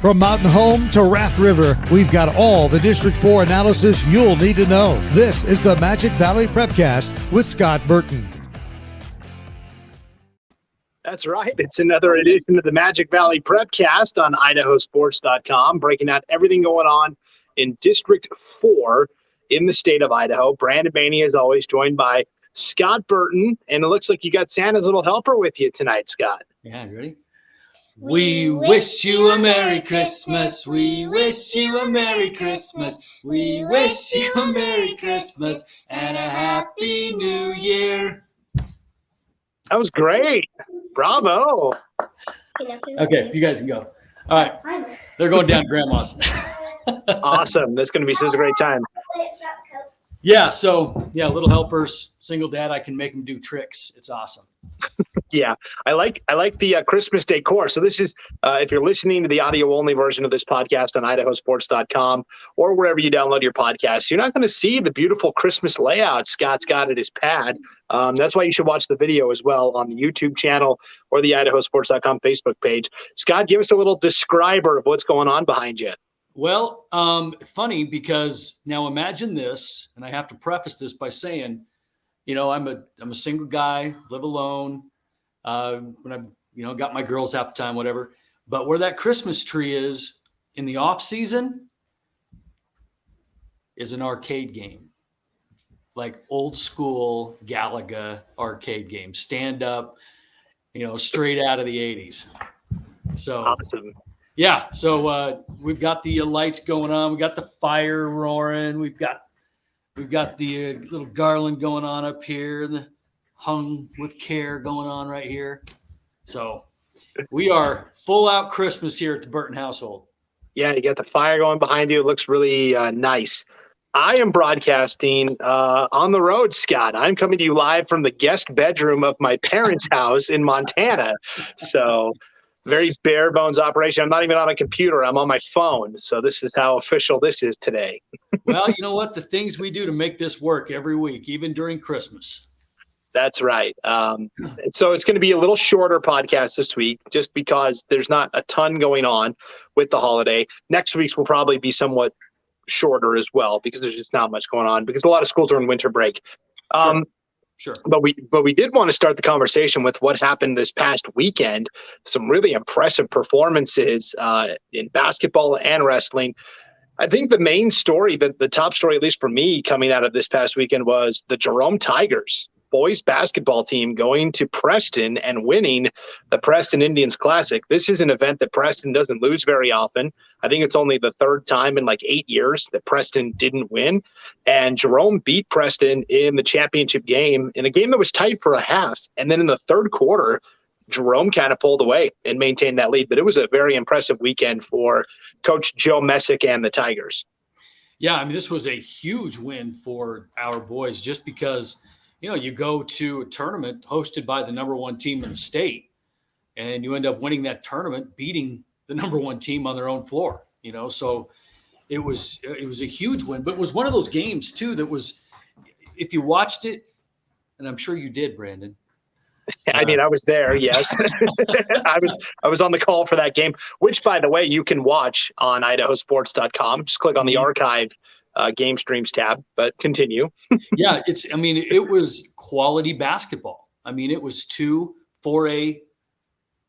From Mountain Home to Raft River, we've got all the District 4 analysis you'll need to know. This is the Magic Valley Prepcast with Scott Burton. That's right. It's another edition of the Magic Valley Prepcast on IdahoSports.com, breaking out everything going on in District 4 in the state of Idaho. Brandon Baney, as always, joined by Scott Burton, and it looks like you got Santa's little helper with you tonight, Scott. Yeah, you ready? We wish you a Merry Christmas. We wish you a Merry Christmas. We wish you a Merry Christmas and a Happy New Year. That was great. Bravo. Okay, you guys can go. All right. They're going down to Grandma's. Awesome. That's going to be such a great time. Yeah, little helpers, single dad, I can make them do tricks. It's awesome. Yeah, I like the Christmas decor. So this is, if you're listening to the audio-only version of this podcast on IdahoSports.com or wherever you download your podcasts, you're not going to see the beautiful Christmas layout Scott's got at his pad. That's why you should watch the video as well on the YouTube channel or the IdahoSports.com Facebook page. Scott, give us a little describer of what's going on behind you. Well, funny because now imagine this, and I have to preface this by saying, I'm a single guy, live alone. When I, got my girls half the time, whatever. But where that Christmas tree is in the off season is an arcade game, like old school Galaga arcade game, stand up, straight out of the 80s. So awesome. Yeah. So we've got the lights going on. We got the fire roaring. We've got the little garland going on up here, and the hung with care going on right here. So we are full out Christmas here at the Burton household. Yeah, you got the fire going behind you. It looks really nice. I am broadcasting on the road, Scott. I'm coming to you live from the guest bedroom of my parents' house in Montana. So very bare bones operation. I'm not even on a computer. I'm on my phone. So this is how official this is today. Well, you know what? The things we do to make this work every week, even during Christmas. That's right. So it's going to be a little shorter podcast this week just because there's not a ton going on with the holiday. Next week's will probably be somewhat shorter as well because there's just not much going on because a lot of schools are in winter break. Sure. But we did want to start the conversation with what happened this past weekend. Some really impressive performances in basketball and wrestling. I think the main story, the top story, at least for me, coming out of this past weekend was the Jerome Tigers boys basketball team going to Preston and winning the Preston Indians Classic. This is an event that Preston doesn't lose very often. I think it's only the third time in like 8 years that Preston didn't win. And Jerome beat Preston in the championship game in a game that was tight for a half. And then in the third quarter, Jerome kind of pulled away and maintained that lead. But it was a very impressive weekend for Coach Joe Messick and the Tigers. Yeah, I mean, this was a huge win for our boys just because – you go to a tournament hosted by the number one team in the state, and you end up winning that tournament, beating the number one team on their own floor. So it was a huge win. But it was one of those games too that was, if you watched it, and I'm sure you did, Brandon. I mean, I was there. Yes, I was on the call for that game, which, by the way, you can watch on IdahoSports.com. Just click on the archive. Game streams tab, but continue. Yeah, it was quality basketball. I mean, it was 2 4A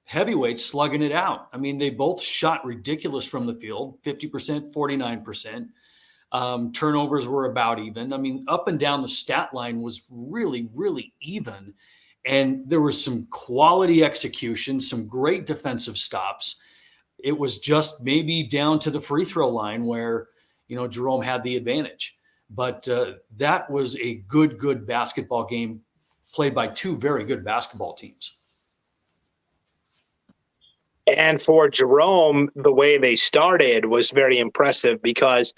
heavyweights slugging it out. I mean, they both shot ridiculous from the field, 50%, 49%. Turnovers were about even. I mean, up and down the stat line was really, really even. And there was some quality execution, some great defensive stops. It was just maybe down to the free throw line where Jerome had the advantage, but that was a good basketball game played by two very good basketball teams. And for Jerome, the way they started was very impressive because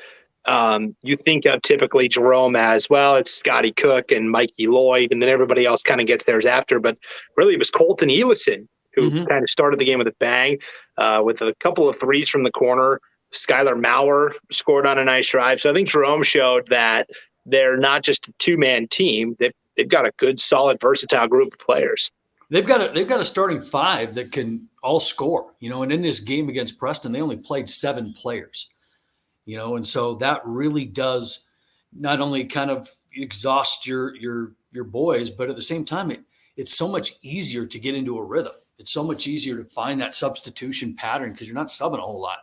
you think of typically Jerome as, well, it's Scotty Cook and Mikey Lloyd, and then everybody else kind of gets theirs after. But really, it was Colton Elison who kind of started the game with a bang, with a couple of threes from the corner. Skylar Maurer scored on a nice drive. So I think Jerome showed that they're not just a two-man team. They've got a good, solid, versatile group of players. They've got a starting five that can all score, and in this game against Preston, they only played 7 players, and so that really does not only kind of exhaust your boys, but at the same time, it's so much easier to get into a rhythm. It's so much easier to find that substitution pattern because you're not subbing a whole lot.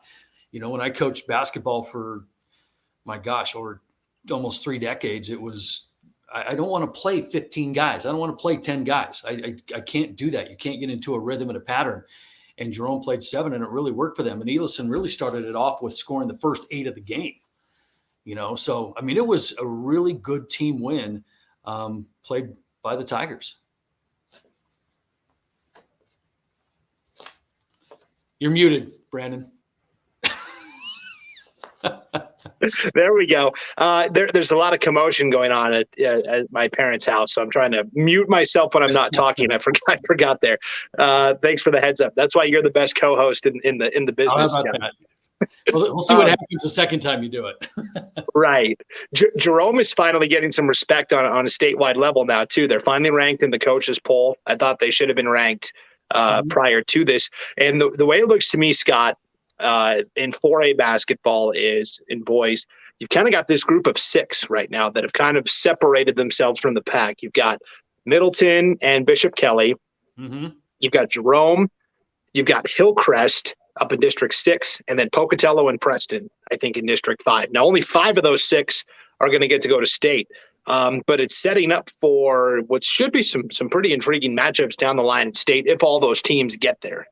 When I coached basketball for, my gosh, over almost 3 decades, it was, I don't want to play 15 guys. I don't want to play 10 guys. I can't do that. You can't get into a rhythm and a pattern. And Jerome played 7, and it really worked for them. And Elison really started it off with scoring the first 8 of the game. So, I mean, it was a really good team win played by the Tigers. You're muted, Brandon. There we go. There's a lot of commotion going on at my parents' house, so I'm trying to mute myself when I'm not talking. I forgot there. Thanks for the heads up. That's why you're the best co-host in the business. How about that? We'll see what happens the second time you do it. Right. Jerome is finally getting some respect on a statewide level now, too. They're finally ranked in the coaches poll. I thought they should have been ranked prior to this. And the way it looks to me, Scott, in 4A basketball is in boys, you've kind of got this group of 6 right now that have kind of separated themselves from the pack. You've got Middleton and Bishop Kelly. Mm-hmm. You've got Jerome. You've got Hillcrest up in District 6, and then Pocatello and Preston, I think, in District 5. Now, only 5 of those 6 are going to get to go to state, but it's setting up for what should be some pretty intriguing matchups down the line at state if all those teams get there.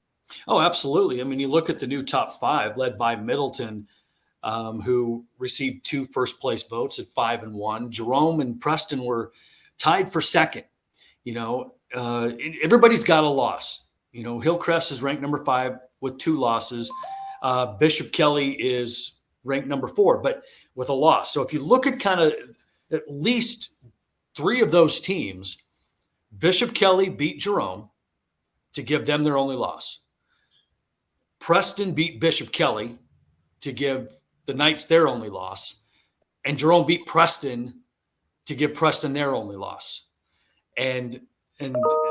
Oh, absolutely. I mean, you look at the new top 5 led by Middleton, who received 2 first-place votes at 5 and 1. Jerome and Preston were tied for second. Everybody's got a loss. Hillcrest is ranked number 5 with 2 losses. Bishop Kelly is ranked number 4, but with a loss. So if you look at kind of at least 3 of those teams, Bishop Kelly beat Jerome to give them their only loss. Preston beat Bishop Kelly to give the Knights their only loss. And Jerome beat Preston to give Preston their only loss. And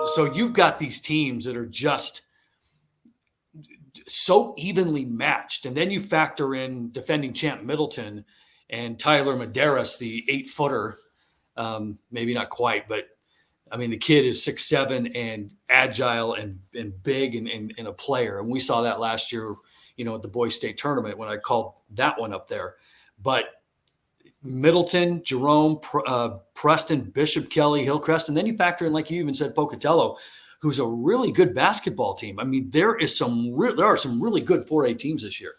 so you've got these teams that are just so evenly matched. And then you factor in defending champ Middleton and Tyler Medeiros, the 8-footer, maybe not quite, but I mean, the kid is 6'7" and agile and big and a player. And we saw that last year, at the boys state tournament when I called that one up there. But Middleton, Jerome, Preston, Bishop Kelly, Hillcrest, and then you factor in, like you even said, Pocatello, who's a really good basketball team. I mean, there are some really good 4A teams this year.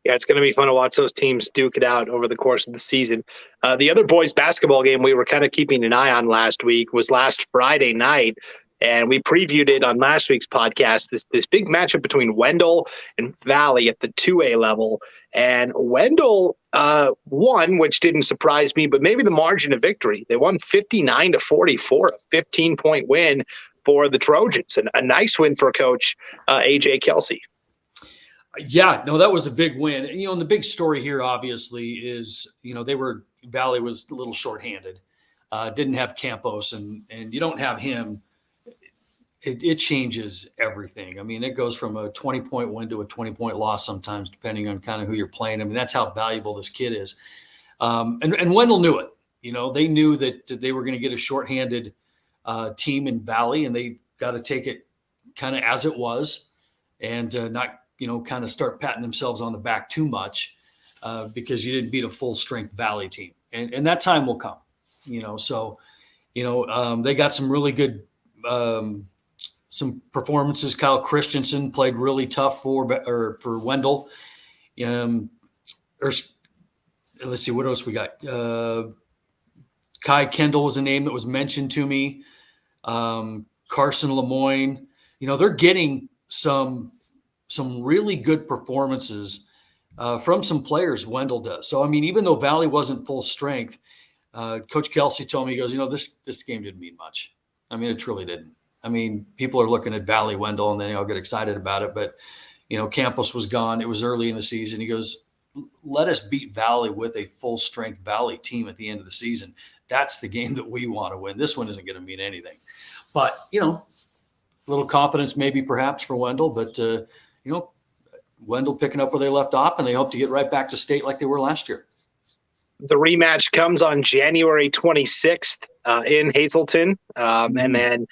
Yeah, it's going to be fun to watch those teams duke it out over the course of the season. The other boys basketball game we were kind of keeping an eye on last week was last Friday night, and we previewed it on last week's podcast, this big matchup between Wendell and Valley at the 2A level. And Wendell won, which didn't surprise me, but maybe the margin of victory. They won 59-44, a 15-point win for the Trojans, and a nice win for Coach A.J. Kelsey. Yeah, no, that was a big win. And the big story here, obviously, is, Valley was a little shorthanded, didn't have Campos, and you don't have him. It changes everything. I mean, it goes from a 20-point win to a 20-point loss sometimes, depending on kind of who you're playing. I mean, that's how valuable this kid is. And Wendell knew it. They knew that they were going to get a shorthanded team in Valley, and they got to take it kind of as it was and not kind of start patting themselves on the back too much because you didn't beat a full strength Valley team. And that time will come, so, they got some really good, some performances. Kyle Christensen played really tough for Wendell. Let's see, what else we got? Kai Kendall was a name that was mentioned to me. Carson Lemoyne, they're getting some really good performances from some players Wendell does. So, I mean, even though Valley wasn't full strength, Coach Kelsey told me, he goes, this game didn't mean much. I mean, it truly didn't. I mean, people are looking at Valley Wendell and then they all get excited about it. But, Campos was gone. It was early in the season. He goes, let us beat Valley with a full strength Valley team at the end of the season. That's the game that we want to win. This one isn't going to mean anything. But, a little confidence maybe perhaps for Wendell, but, Wendell picking up where they left off, and they hope to get right back to state like they were last year. The rematch comes on January 26th in Hazleton, and then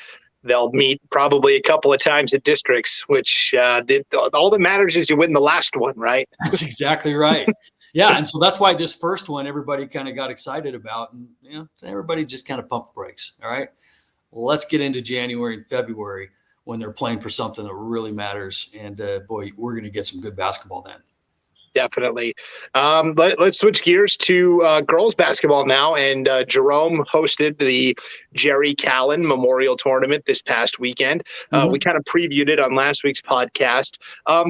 they'll meet probably a couple of times at districts, which all that matters is you win the last one, right? That's exactly right. Yeah, and so that's why this first one everybody kind of got excited about, and everybody just kind of pumped the brakes. All right, well, let's get into January and February when they're playing for something that really matters, and boy, we're going to get some good basketball then. Definitely. Let's switch gears to girls basketball now. And Jerome hosted the Jerry Callen Memorial Tournament this past weekend. We kind of previewed it on last week's podcast.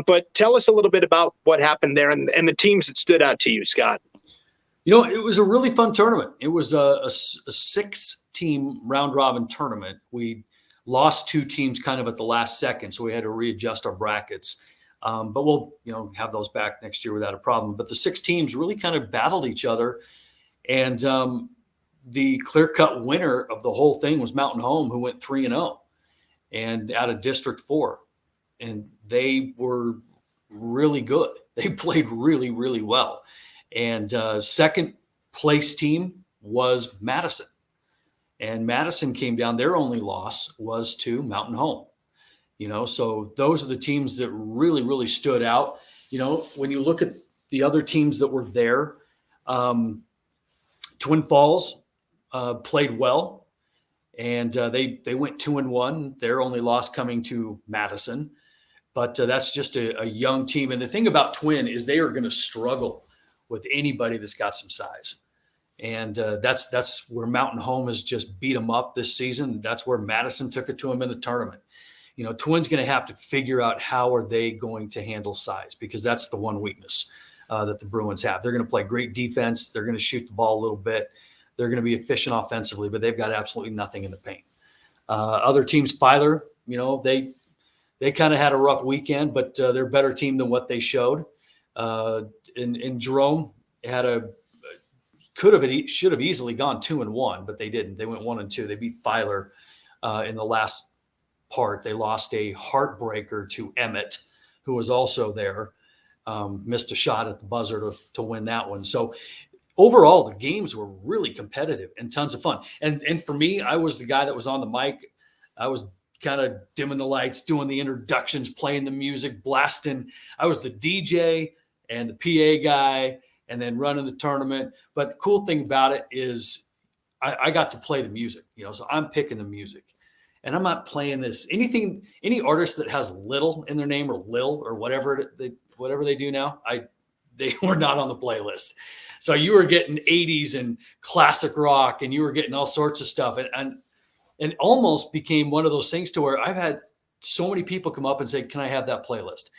But tell us a little bit about what happened there and the teams that stood out to you, Scott. It was a really fun tournament. It was a 6-team round-robin tournament. We lost 2 teams kind of at the last second, so we had to readjust our brackets. But we'll, have those back next year without a problem. But the 6 teams really kind of battled each other. And the clear-cut winner of the whole thing was Mountain Home, who went 3-0 and out of District 4. And they were really good. They played really, really well. And second place team was Madison. And Madison came down. Their only loss was to Mountain Home. So those are the teams that really, really stood out. When you look at the other teams that were there, Twin Falls played well, and they went 2-1. Their only loss coming to Madison, but that's just a young team. And the thing about Twin is they are going to struggle with anybody that's got some size. And that's where Mountain Home has just beat them up this season. That's where Madison took it to them in the tournament. Twin's going to have to figure out how are they going to handle size, because that's the one weakness that the Bruins have. They're going to play great defense. They're going to shoot the ball a little bit. They're going to be efficient offensively, but they've got absolutely nothing in the paint. Other teams, Filer, they kind of had a rough weekend, but they're a better team than what they showed. And Jerome should have easily gone 2-1, but they didn't. They went 1-2. They beat Filer in the last part. They lost a heartbreaker to Emmett, who was also there, missed a shot at the buzzer to win that one. So overall, the games were really competitive and tons of fun. And for me, I was the guy that was on the mic. I was kind of dimming the lights, doing the introductions, playing the music, blasting. I was the DJ and the PA guy, and then running the tournament. But the cool thing about it is I got to play the music, so I'm picking the music. And I'm not playing any artist that has Little in their name or Lil or whatever they do now, they were not on the playlist. So you were getting 80s and classic rock, and you were getting all sorts of stuff. And almost became one of those things to where I've had so many people come up and say, "Can I have that playlist?"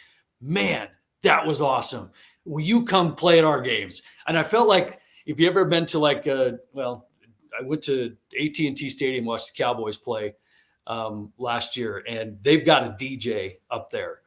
Man, that was awesome. Will you come play at our games? And I felt like, if you ever been to I went to AT&T Stadium, watched the Cowboys play last year, and they've got a DJ up there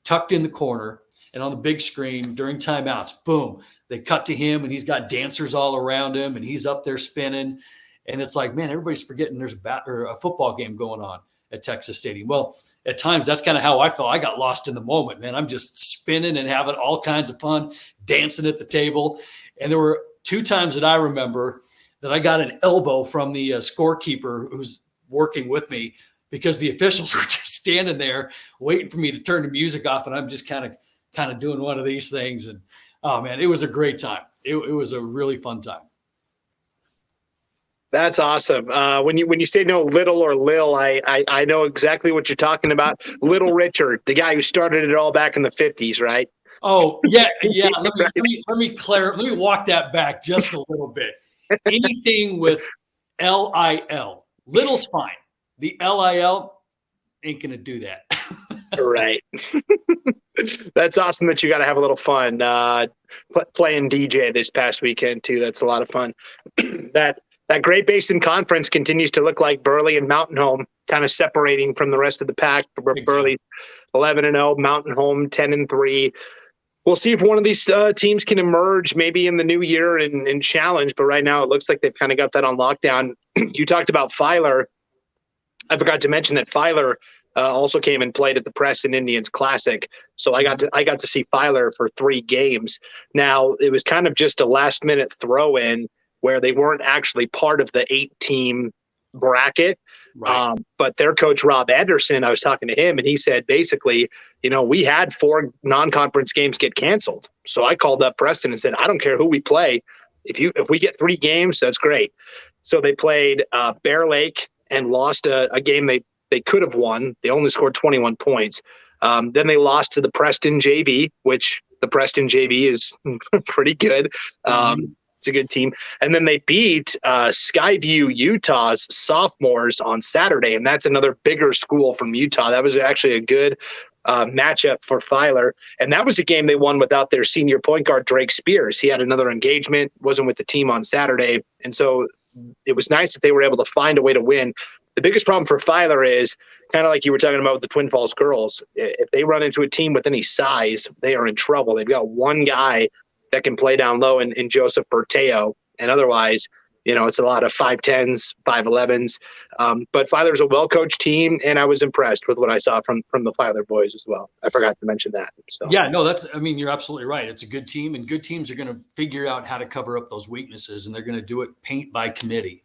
tucked in the corner, and on the big screen during timeouts, boom, they cut to him, and he's got dancers all around him, and he's up there spinning. And it's like, man, everybody's forgetting there's a football game going on at Texas Stadium. Well, at times that's kind of how I felt. I got lost in the moment, man. I'm just spinning and having all kinds of fun, dancing at the table. And there were 2 times that I remember that I got an elbow from the scorekeeper who's working with me, because the officials were just standing there waiting for me to turn the music off, and I'm just kind of doing one of these things. And oh man, it was a great time. It was a really fun time. That's awesome. When you say no Little or Lil, I know exactly what you're talking about. Little Richard, the guy who started it all back in the 50s, right? Oh yeah. Let me walk that back just a little bit. Anything with LIL, Little's fine. The LIL ain't gonna do that. Right. That's awesome that you got to have a little fun playing DJ this past weekend too. That's a lot of fun. That Great Basin Conference continues to look like Burley and Mountain Home kind of separating from the rest of the pack. Burley's 11-0, Mountain Home 10-3. We'll see if one of these teams can emerge maybe in the new year and challenge. But right now it looks like they've kind of got that on lockdown. You talked about Filer. I forgot to mention that Filer also came and played at the Preston Indians Classic. So I got to see Filer for 3 games. Now, it was kind of just a last-minute throw-in where they weren't actually part of the 8-team bracket. Right. But their coach, Rob Anderson, I was talking to him, and he said, basically, we had 4 non-conference games get canceled. So I called up Preston and said, I don't care who we play. If we get 3 games, that's great. So they played Bear Lake and lost a game they could have won. They only scored 21 points. Then they lost to the Preston JV, which the Preston JV is pretty good. It's a good team. And then they beat Skyview Utah's sophomores on Saturday, and that's another bigger school from Utah. That was actually a good matchup for Filer. And that was a game they won without their senior point guard, Drake Spears. He had another engagement, wasn't with the team on Saturday. And so it was nice that they were able to find a way to win. The biggest problem for Filer is kind of like you were talking about with the Twin Falls girls. If they run into a team with any size, they are in trouble. They've got one guy that can play down low in Joseph Berteo. And otherwise, it's a lot of 5'10s, 5'11s. But Filer's a well-coached team, and I was impressed with what I saw from the Filer boys as well. I forgot to mention that. So. Yeah, no, you're absolutely right. It's a good team, and good teams are going to figure out how to cover up those weaknesses, and they're going to do it paint by committee.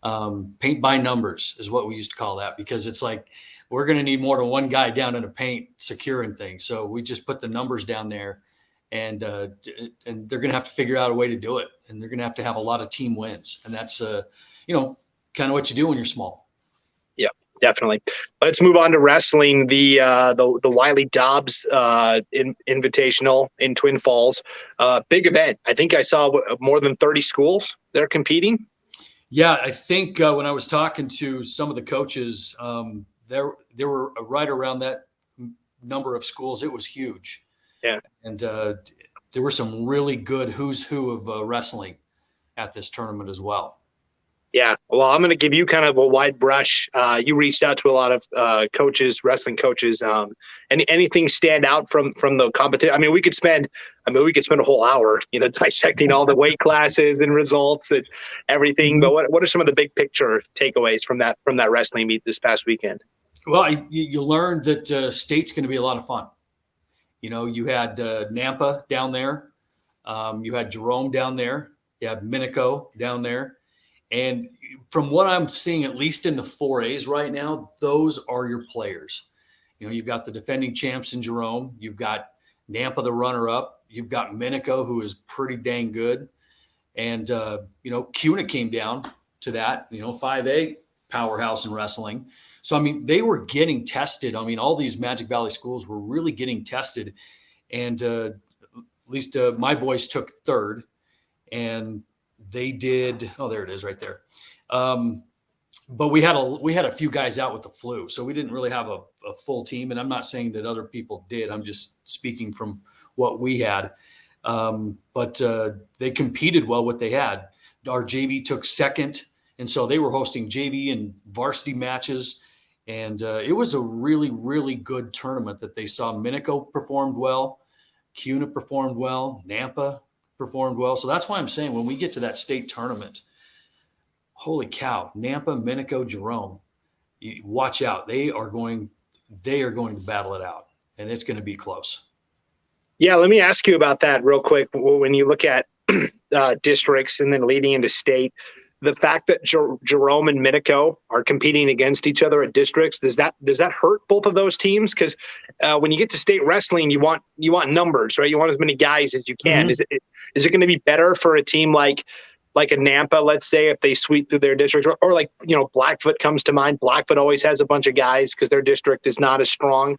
Paint by numbers is what we used to call that, because it's like we're going to need more than one guy down in the paint securing things. So we just put the numbers down there, and they're going to have to figure out a way to do it, and they're going to have a lot of team wins, and that's kind of what you do when you're small. Yeah, definitely. Let's move on to wrestling. The Wiley Dobbs Invitational in Twin Falls, big event. I think I saw more than 30 schools that are competing. Yeah, I think when I was talking to some of the coaches, there were right around that number of schools. It was huge. Yeah. And there were some really good who's who of wrestling at this tournament as well. Yeah. Well, I'm going to give you kind of a wide brush. You reached out to a lot of coaches, wrestling coaches. Anything stand out from the competition? I mean, we could spend a whole hour, dissecting all the weight classes and results and everything. But what are some of the big picture takeaways from that wrestling meet this past weekend? Well, you learned that state's going to be a lot of fun. You had Nampa down there. You had Jerome down there. You had Minico down there. And from what I'm seeing, at least in the 4As right now, those are your players. You've got the defending champs in Jerome. You've got Nampa, the runner-up. You've got Minico, who is pretty dang good. And, CUNA came down to that, 5A powerhouse in wrestling. So, they were getting tested. All these Magic Valley schools were really getting tested. And at least my boys took 3rd. And they did. Oh, there it is right there. But we had a few guys out with the flu, so we didn't really have a full team. And I'm not saying that other people did. I'm just speaking from what we had. But they competed well what they had. Our JV took 2nd, and so they were hosting JV and varsity matches. And it was a really, really good tournament that they saw. Minico performed well. CUNA performed well. Nampa performed well. So that's why I'm saying when we get to that state tournament, holy cow, Nampa, Minico, Jerome, watch out. They are going to battle it out, and it's going to be close. Yeah, let me ask you about that real quick. When you look at districts and then leading into state, the fact that Jerome and Minico are competing against each other at districts, does that hurt both of those teams? Because when you get to state wrestling, you want numbers, right? You want as many guys as you can. Mm-hmm. Is it going to be better for a team like a Nampa, let's say, if they sweep through their district, or like Blackfoot comes to mind? Blackfoot always has a bunch of guys because their district is not as strong.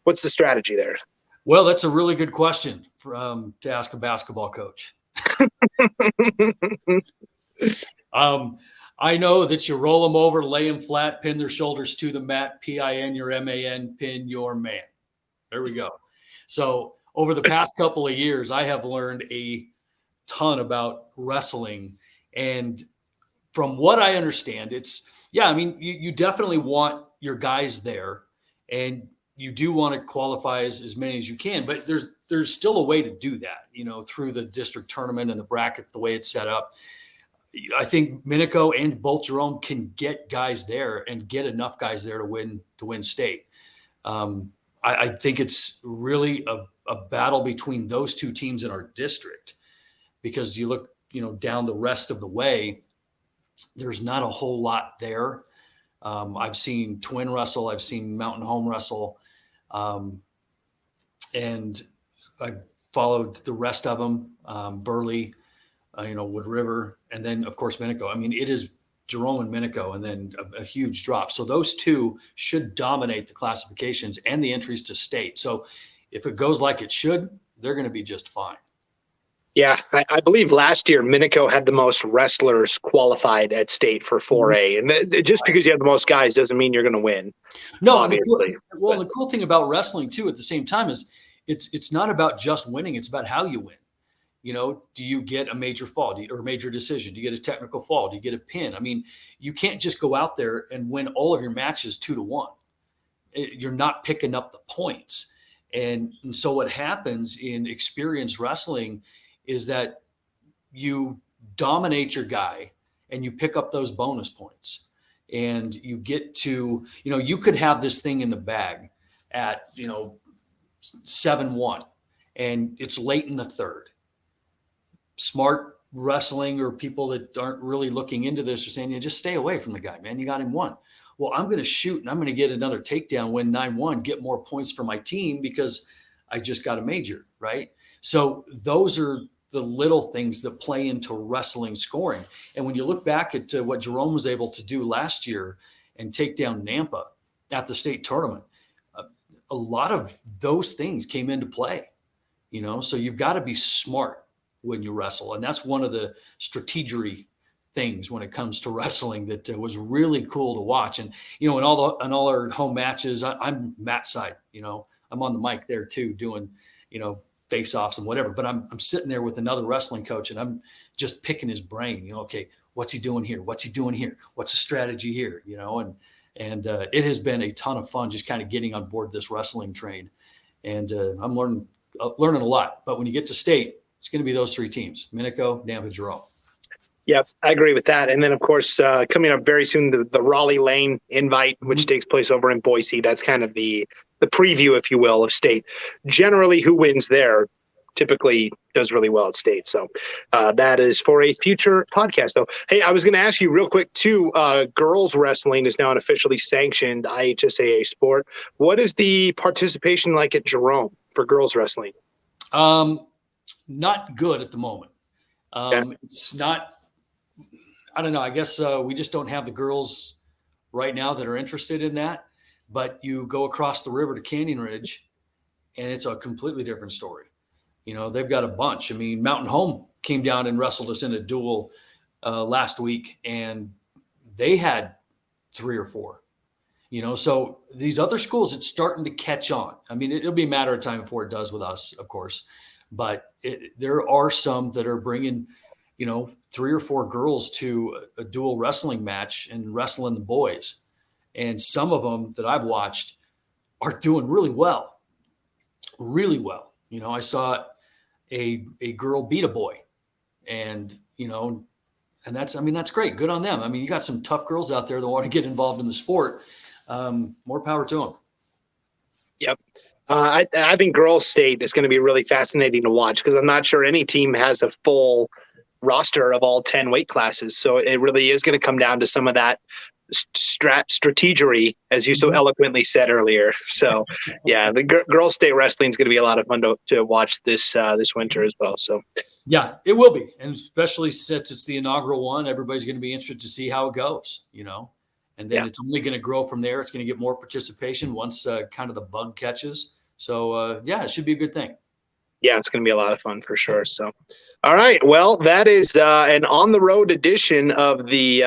What's the strategy there? Well, that's a really good question to ask a basketball coach. I know that you roll them over, lay them flat, pin their shoulders to the mat, PIN your MAN, pin your man. There we go. So over the past couple of years, I have learned a ton about wrestling. And from what I understand, you definitely want your guys there, and you do want to qualify as many as you can, but there's still a way to do that, through the district tournament and the brackets, the way it's set up. I think Minico and both Jerome can get guys there and get enough guys there to win state. I think it's really a battle between those two teams in our district, because you look, down the rest of the way, there's not a whole lot there. I've seen Twin wrestle, I've seen Mountain Home wrestle, and I followed the rest of them, Burley, Wood River, and then of course Minico. I mean, it is Jerome and Minico, and then a huge drop. So those two should dominate the classifications and the entries to state. So if it goes like it should, they're going to be just fine. Yeah, I believe last year Minico had the most wrestlers qualified at state for 4A, and just because you have the most guys doesn't mean you're going to win. No, obviously. The cool thing about wrestling too, at the same time, is it's not about just winning; it's about how you win. Do you get a major fall or a major decision? Do you get a technical fall? Do you get a pin? I mean, you can't just go out there and win all of your matches 2-1. You're not picking up the points, and so what happens in experienced wrestling is that you dominate your guy and you pick up those bonus points, and you get to, you could have this thing in the bag at, 7-1, and it's late in the third. Smart wrestling, or people that aren't really looking into this, are saying, just stay away from the guy, man. You got him one. Well, I'm going to shoot and I'm going to get another takedown, win 9-1, get more points for my team because I just got a major, right? So those are the little things that play into wrestling scoring. And when you look back at what Jerome was able to do last year and take down Nampa at the state tournament, a lot of those things came into play, so you've got to be smart when you wrestle. And that's one of the strategery things when it comes to wrestling that was really cool to watch. And, in all our home matches, I'm mat side, I'm on the mic there too, doing, face-offs and whatever, but I'm sitting there with another wrestling coach, and I'm just picking his brain. Okay, what's he doing here? What's he doing here? What's the strategy here? And it has been a ton of fun just kind of getting on board this wrestling train, and I'm learning a lot. But when you get to state, it's going to be those three teams: Minico, Nampa, Jerome. Yep, I agree with that. And then, of course, coming up very soon, the Raleigh Lane Invite, which takes place over in Boise. That's kind of the preview, if you will, of state. Generally, who wins there typically does really well at state. So that is for a future podcast, though. Hey, I was going to ask you real quick, too. Girls wrestling is now an officially sanctioned IHSAA sport. What is the participation like at Jerome for girls wrestling? Not good at the moment. It's not. I don't know. I guess we just don't have the girls right now that are interested in that. But you go across the river to Canyon Ridge, and it's a completely different story. They've got a bunch. I mean, Mountain Home came down and wrestled us in a duel last week, and they had 3 or 4. So these other schools, it's starting to catch on. I mean, it'll be a matter of time before it does with us, of course. But there are some that are bringing, 3 or 4 girls to a dual wrestling match and wrestling the boys. And some of them that I've watched are doing really well. Really well. I saw a girl beat a boy, and, and that's great. Good on them. I mean, you got some tough girls out there that want to get involved in the sport. More power to them. Yep. I think girls state is going to be really fascinating to watch, because I'm not sure any team has a full roster of all 10 weight classes. So it really is going to come down to some of that strategery, as you so eloquently said earlier. So yeah, the girls state wrestling is going to be a lot of fun to watch this winter as well. So yeah, it will be. And especially since it's the inaugural one, everybody's going to be interested to see how it goes, and then it's only going to grow from there. It's going to get more participation once kind of the bug catches. So it should be a good thing. Yeah, it's going to be a lot of fun for sure. So, all right. Well, that is an on-the-road edition of the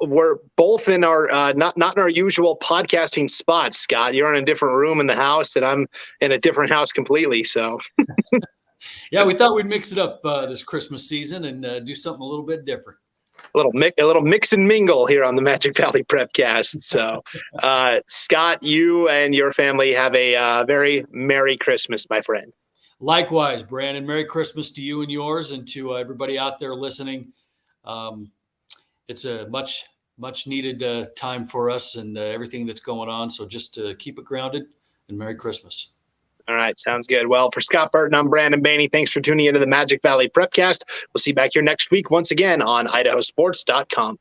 we're both in our not in our usual podcasting spots, Scott. You're in a different room in the house, and I'm in a different house completely. So, yeah, we thought we'd mix it up this Christmas season and do something a little bit different. A little mix and mingle here on the Magic Valley Prepcast. So, Scott, you and your family have a very Merry Christmas, my friend. Likewise, Brandon. Merry Christmas to you and yours, and to everybody out there listening. it's a much needed time for us and everything that's going on. So just keep it grounded, and Merry Christmas. All right. Sounds good. Well, for Scott Burton, I'm Brandon Baney. Thanks for tuning into the Magic Valley Prepcast. We'll see you back here next week once again on IdahoSports.com.